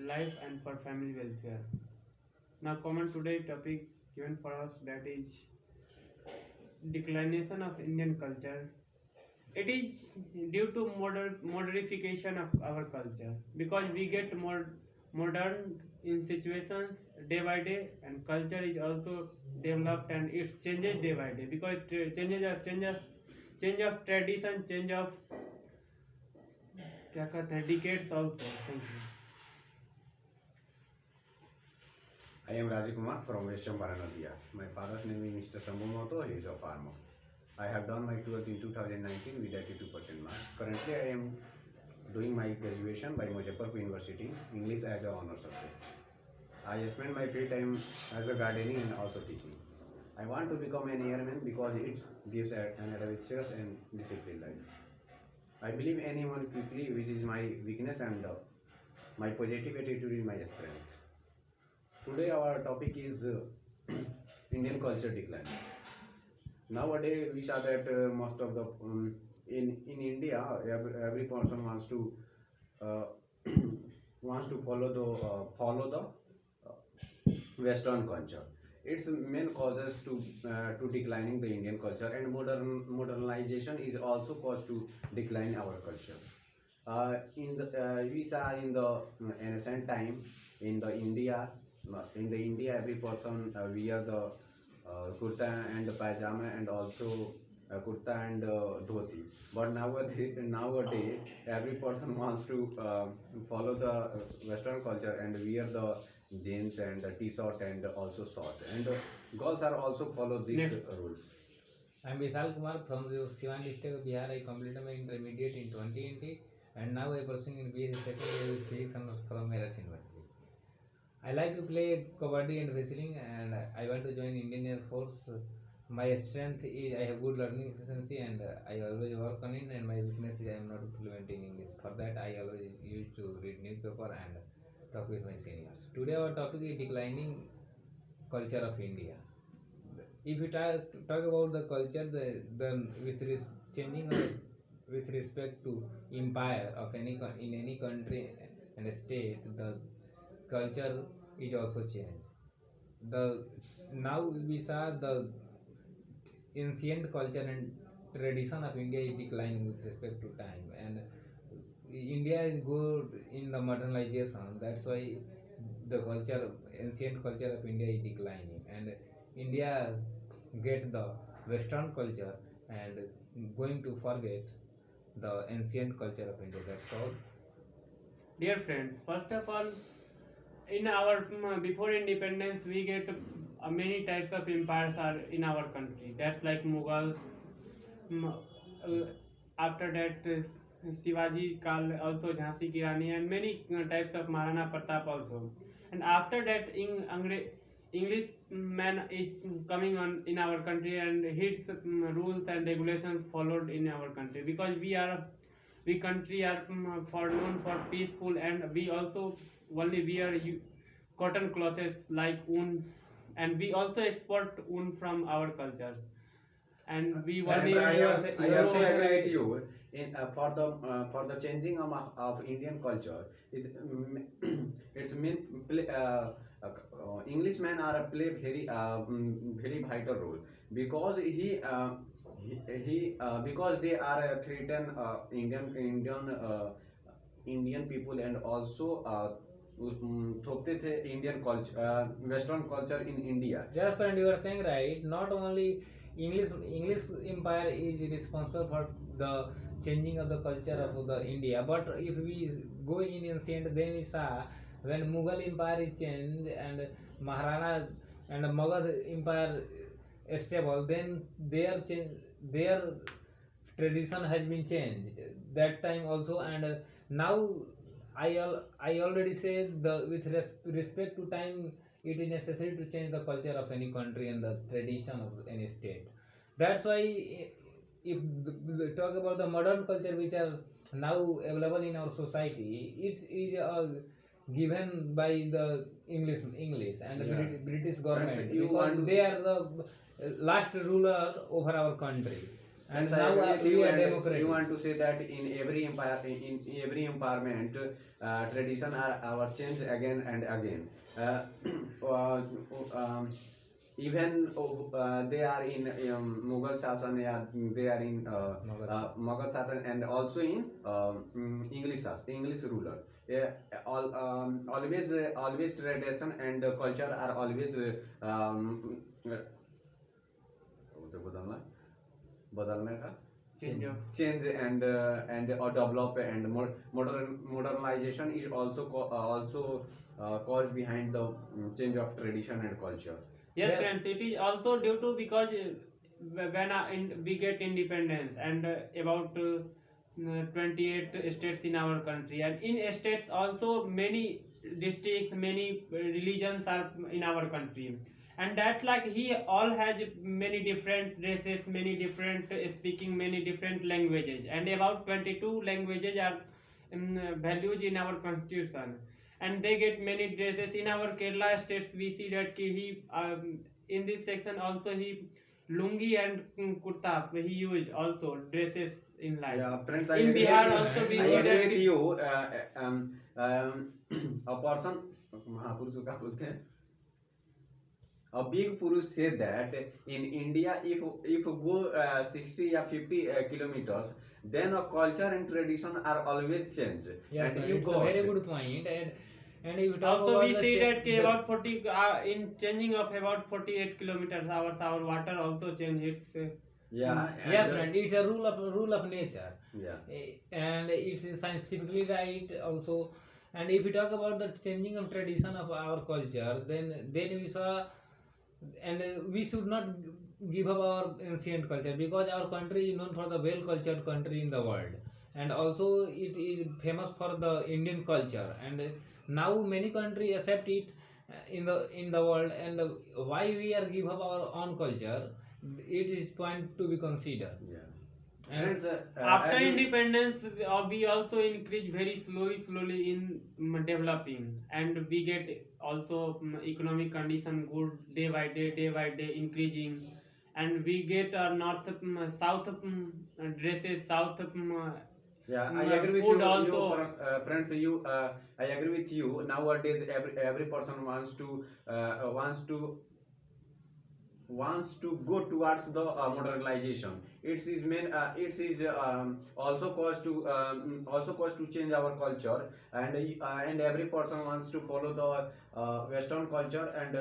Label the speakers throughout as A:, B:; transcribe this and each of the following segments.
A: life and for family welfare. Now, common today topic given for us, that is declination of Indian culture. It is due to modification of our culture, because we get more modern in situations day by day, and culture is also developed and it changes day by day, because change of tradition, change of क्या कहते हैं decades also. Thank you.
B: I am Rajikumar from Western Baranadia. My father's name is Mr. Sambumoto. He is a farmer. I have done my 12th in 2019 with 82% marks. Currently, I am doing my graduation by Muzaffarpur University, English as an honor subject. I spend my free time as a gardening and also teaching. I want to become an airman because it gives an adventurous and disciplined life. I believe anyone quickly, which is my weakness, and my positive attitude is my strength. Today our topic is Indian culture decline. Nowadays we saw that most of the in India every person wants to uh, wants to follow the Western culture. Its main causes to declining the Indian culture, and modernization is also cause to decline our culture. In the we saw in the ancient time in the India every person wear the kurta and pajama and also kurta and dhoti. But nowadays every person wants to follow the Western culture and wear the jeans and the t-shirt and also short. And girls are also follow these
A: Next.
B: rules.
C: I am Vishal Kumar from the Siwan district of Bihar. I completed my intermediate in 2020 and now I am pursuing in BSc second year with physics and from Meerut University. I like to play kabaddi and wrestling, and I want to join Indian Air Force. My strength is I have good learning efficiency and I always work on it, and my weakness is I am not fluent in English. For that I always used to read newspaper and talk with my seniors. Today our topic is declining culture of India. If we talk about the culture, changing with respect to empire of in any country and state, the culture is also changed. The now we saw the ancient culture and tradition of India is declining with respect to time, and India is good in the modernization. That's why the ancient culture of India is declining, and India get the Western culture and going to forget the ancient culture of India. That's all.
A: Dear friends, first of all, in our before independence, we get many types of empires are in our country. That's like Mughals. After that, Shivaji Kal, also Jhansi Ki Rani, and many types of Maharana Pratap also. And after that, English man is coming on in our country, and his rules and regulations followed in our country, because we country are for known for peaceful, and we also only wear cotton clothes like wool, and we also export wool from our culture, and we only
B: I also agree with you. In for the changing of Indian culture, it's mean Englishman are play very vital role, because because they are threaten Indian people, and also थोपते थे Indian culture, Western culture in India.
C: Just friend, you are saying right. Not only English empire is responsible for the changing of the culture of the India, but if we go in ancient, then we saw when Mughal empire is changed and Maharana and Magadh empire stable, then their tradition has been changed that time also, and now I already said the with respect to time, it is necessary to change the culture of any country and the tradition of any state. That's why if talk about the modern culture which are now available in our society, it is given by the English and the
B: Yeah.
C: British government,
B: Friends, you
C: because
B: want to-
C: they are the last ruler over our country.
B: Friends,
C: And
B: I
C: now
B: agree with
C: we
B: you,
C: are
B: and
C: democratic.
B: you want to say that in every empire, in every empowerment, tradition are our change again and again. Uh, um, even they are in Mughal Shasan, yeah, they are in Mughal Shasan, and also in English English ruler. Yeah, always tradition and culture are always बदलना बदलने का
A: Change of
B: change and or develop and modernization is also caused behind the change of tradition and culture.
A: Yes,
C: Yeah.
A: friends, it is also due to because when we get independence and about 28 states in our country, and in states also many districts, many religions are in our country, and that's like he all has many different races, many different speaking many different languages, and about 22 languages are valued in our constitution, and they get many dresses. In our Kerala states we see that he in this section also he lungi and kurta he used also dresses in life.
B: Yeah, friends, I
A: In
B: agree
A: Bihar
B: with you.
A: also we
B: I
A: see
B: agree
A: that
B: with you. A person, महापुरुष को क्या बोलते हैं? A big Purush said that in India, if go 60 or 50 kilometers, then a culture and tradition are always change.
C: Yes,
B: And
C: sir,
B: you
C: it's a
B: got
C: very good point. And if you talk
A: also
C: about
A: we
C: the
A: see that
C: the-
A: about 40 in changing of about 48 kilometers hours our water also change its
B: yeah,
C: yes,
B: and,
C: friend, it's a rule of nature.
B: yeah.
C: And it is scientifically right also. And if we talk about the changing of tradition of our culture, then we saw, and we should not give up our ancient culture, because our country is known for the well cultured country in the world, and also it is famous for the Indian culture, and now many countries accept it in the world. And why we are give up our own culture, it is point to be considered.
B: Yeah.
C: And
B: Friends,
A: after
B: as you-
A: independence we also increase very slowly in developing, and we get also economic condition good day by day increasing, and we get north south dresses south
B: yeah, I agree with
A: food
B: you.
A: also.
B: Friends, I agree with you. Nowadays, every person wants to go towards the modernization. It is also cause to change our culture, and every person wants to follow the Western culture and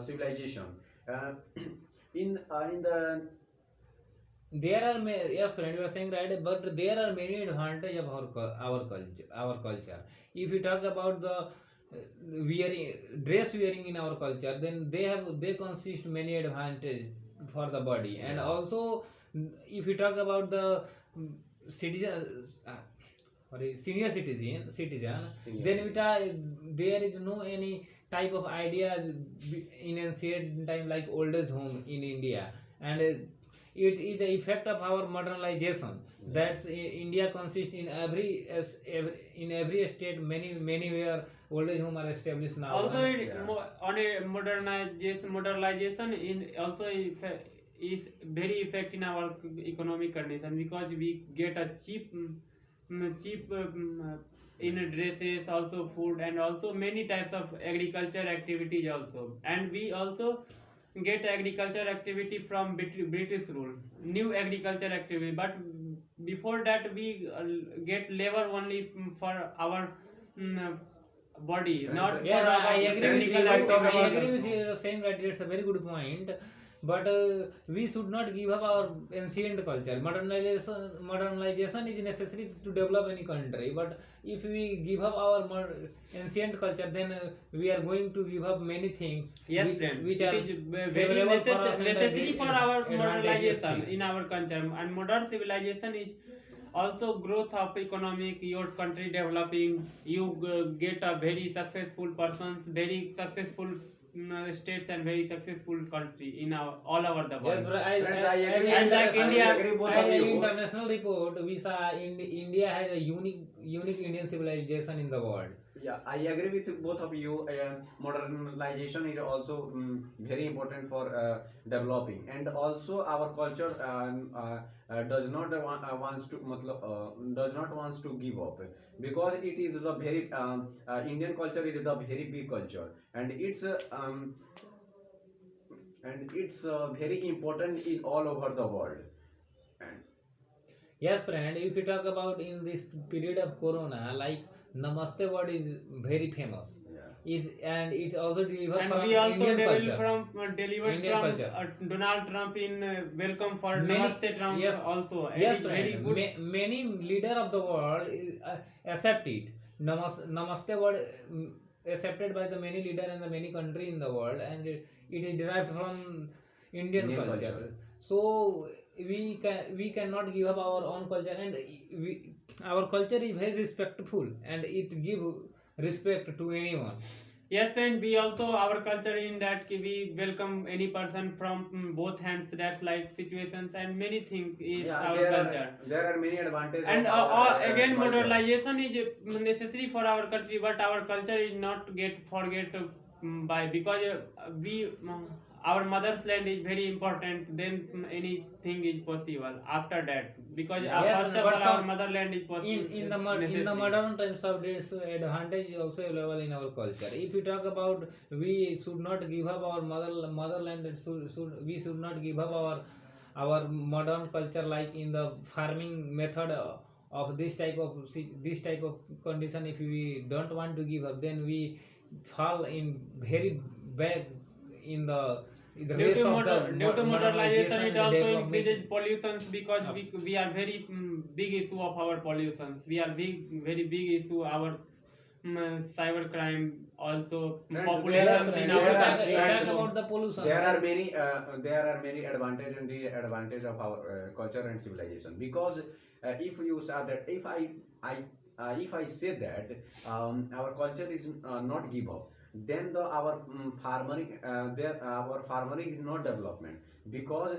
B: civilization. Uh, in the
C: there are yes, friend, you are saying right, but there are many advantage of our culture. If you talk about the wearing dress wearing in our culture, then they consist many advantage for the body. And
B: Yeah.
C: also, if you talk about the citizen senior citizen,
B: Senior
C: then there is no any type of idea in ancient time like old age home in India. And it is the effect of our modernization. That's India consists in every state, many where old age home are established now.
A: Also
C: And
A: it,
B: Yeah.
A: on a modernization in also is very effect in our economic condition, because we get a cheap in dresses also food, and also many types of agriculture activities also, and we also get agriculture activity from British rule, new agriculture activity, but before that we get labor only for our body,
B: Friends,
A: not
C: yeah,
A: for our
C: I agree with you.
A: technical activity.
C: I agree with you. You're saying that it's a very good point. But we should not give up our ancient culture. Modernization is necessary to develop any country. But if we give up our ancient culture, then we are going to give up many things
A: Yes,
C: which,
A: friends,
C: which
A: it
C: are
A: is very
C: favorable for us and
A: necessary for our
C: advantageous
A: modernization
C: thing.
A: in our culture, and modern civilization is also growth of economic, your country developing, you get a very successful persons, very successful states, and very successful country in all over the
C: Yes,
A: world.
C: but
B: Friends, I agree.
A: And like India-
B: I agree both of
C: As an
B: you.
C: international report, we saw India has a unique Indian civilization in the world.
B: Yeah, I agree with both of you. Modernization is also very important for developing, and also our culture does not wants to does not wants to give up, because it is the very Indian culture is the very big culture, and it's very important in all over the world. And
C: Yes, friend. If you talk about in this period of Corona, like Namaste word is very famous.
B: yeah,
C: And it also delivered
A: And
C: from
A: we also
C: Indian
A: delivered
C: culture. Indian
A: from
C: culture.
A: Donald Trump in welcome for
C: Many
A: Namaste Trump
C: yes
A: also. And
C: yes
A: it's very
C: friend.
A: good.
C: Many leader of the world accept it. Namaste word accepted by the many leader in the many country in the world, and it is derived from Indian
B: Indian
C: culture.
B: culture.
C: So we cannot give up our own culture, and our culture is very respectful, and it give respect to anyone.
A: Yes, and we also our culture in that we welcome any person from both hands. That's like situations and many things is
B: Yeah,
A: our culture.
B: there are many advantages
A: And
B: of our
A: again,
B: culture.
A: modernization is necessary for our country, but our culture is not get forget by, because we our mother's land is very important. Then anything is possible after that, because
C: Yes,
A: first of
C: but
A: all our
C: some
A: motherland is possible.
C: in the modern times of this advantage is also available in our culture. If we talk about, we should not give up our motherland, we should not give up our modern culture, like in the farming method of this type of condition. If we don't want to give up, then we fall in very bad in the
A: Due
C: race
A: to,
C: of the
A: due to modernization, it
C: and
A: also
C: development.
A: increases pollutions, because
C: Of-
A: we are very big issue of our pollutions. We are very big issue our cyber crime also,
B: Friends,
A: populations in
C: If
A: our
C: you talk,
A: country.
C: if you talk
B: friends,
C: about the pollution,
B: there are many advantage and disadvantage of our culture and civilization, because if you say that if I say that our culture is not give up, then our farming our farming is not development, because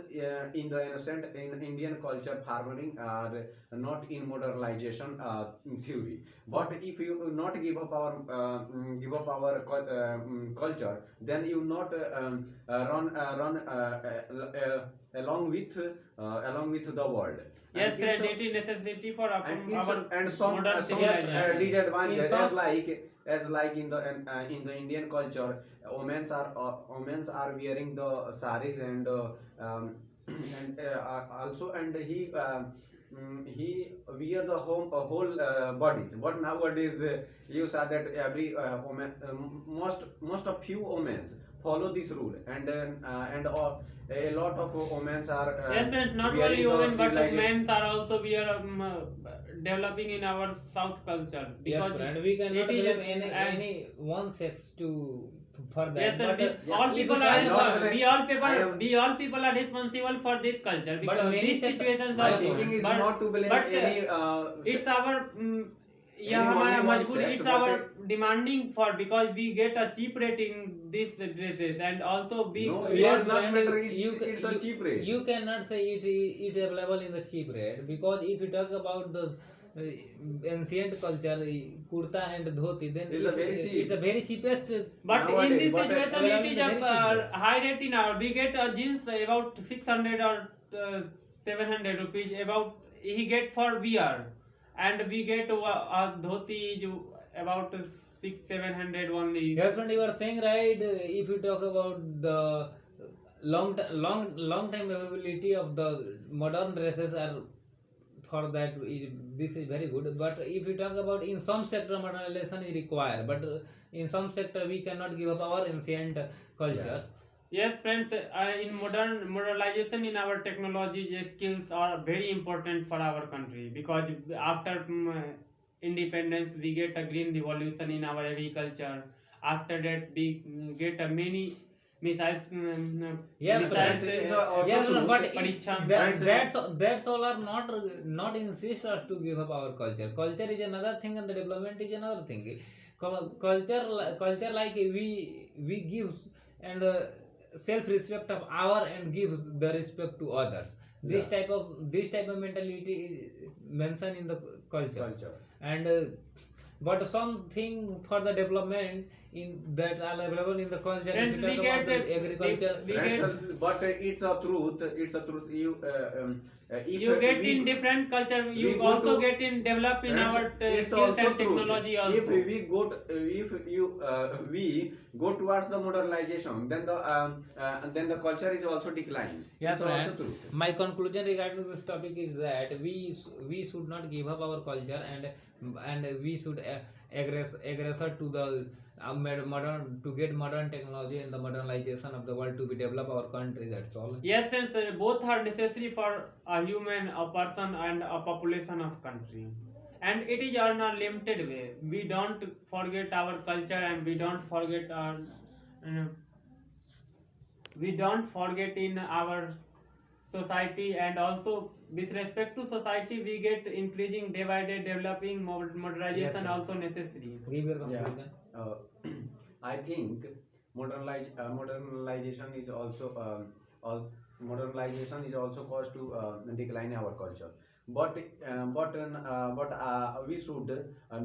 B: in the innocent in Indian culture farming are not in modernization theory. But if you not give up our culture, then you not run along with the world.
A: Yes,
B: And it's
A: friend, it is necessity for our
B: and some
A: modern
B: some
A: civilization.
B: disadvantages,
C: In some-
B: as like in the Indian culture, women are wearing the saris, and also, and he wear the whole bodies. But nowadays you saw that every woman, most of few women follow this rule, and a lot of women are
A: Yes, friends, not
B: wearing
A: only
B: the
A: women but
B: civilization.
A: men are also, we are developing in our South culture,
C: yes,
A: because
C: friend, we cannot
A: it is
C: blame any one sex to for that.
A: yes, sir,
C: But
A: all
C: if
A: people
C: we
A: are
C: talk about-
A: we all people are responsible for this culture,
C: But
A: because
C: many
A: these
C: sector-
A: situations
B: My
A: also.
B: thinking is
A: But-
B: not to blame
A: but,
B: any
A: it's our यह
B: Any
A: हमारा
B: only one
A: मजबूरी,
B: sex,
A: it's
B: but
A: our demanding for, because we get a cheap rate in these dresses, and also we
B: No,
C: Yes,
B: it's not
C: friend,
B: better.
C: you
B: It's a cheap rate.
C: You cannot say it available in the cheap rate, because if you talk about the ancient culture, kurta and dhoti, then
B: It's a very cheap.
C: it's the very cheapest.
A: But in
B: Nowadays,
A: this
B: but
A: situation,
C: available
A: it
C: in
A: is
C: the
A: a
C: very cheap
A: high rate in our. We get a jeans about 600 or 700 rupees. About he get for VR, and we get a dhoti about 600-700 only.
C: Yes, friend, you are saying right. If you talk about the long time availability of the modern dresses are for that, this is very good. But if you talk about in some sector modernization is required, but in some sector we cannot give up our ancient culture.
A: Yes, friends, in modernization in our technology skills are very important for our country, because after independence we get a green revolution in our agriculture. After that we get a many missiles.
C: Yes,
A: missiles,
C: but-
B: It's also
C: Yes,
B: true.
C: but
A: Parichan.
C: that's all are not insist us to give up our culture. Culture is another thing, and the development is another thing. Culture like we give and self respect of our and give the respect to others. This type of mentality is mentioned in the culture. And but something for the development in that are available in the culture.
A: Friends,
C: If you
A: we
C: talk about
A: get
C: the agriculture,
A: we
B: Friends,
A: get
B: but it's a truth. It's a truth. If
A: you get
B: we
A: in different culture.
B: we
A: You
B: go
A: also
B: to-
A: get in develop in
B: Friends,
A: our
B: it's
A: skills
B: also
A: and
B: truth.
A: technology also.
B: If we go, we go towards the modernization, then the culture is also declining.
C: yes,
B: It's also
C: friend.
B: truth.
C: My conclusion regarding this topic is that we should not give up our culture, and we should aggressor to the modern, to get modern technology and the modernization of the world to be develop our country. That's all.
A: Yes, friends, both are necessary for a human, a person, and a population of country. And it is on a limited way. We don't forget our culture, and we don't forget our. Uh, we don't forget in our society, and also with respect to society, we get increasing day by day, developing modernization
C: Yes,
A: also necessary.
C: Give your
B: Yeah.
C: conclusion.
B: I think modernization is also modernization is also caused to decline our culture. But we should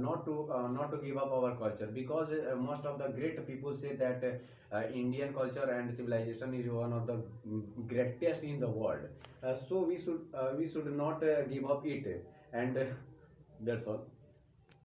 B: not to give up our culture, because most of the great people say that Indian culture and civilization is one of the greatest in the world. So we should not give up it, and that's all.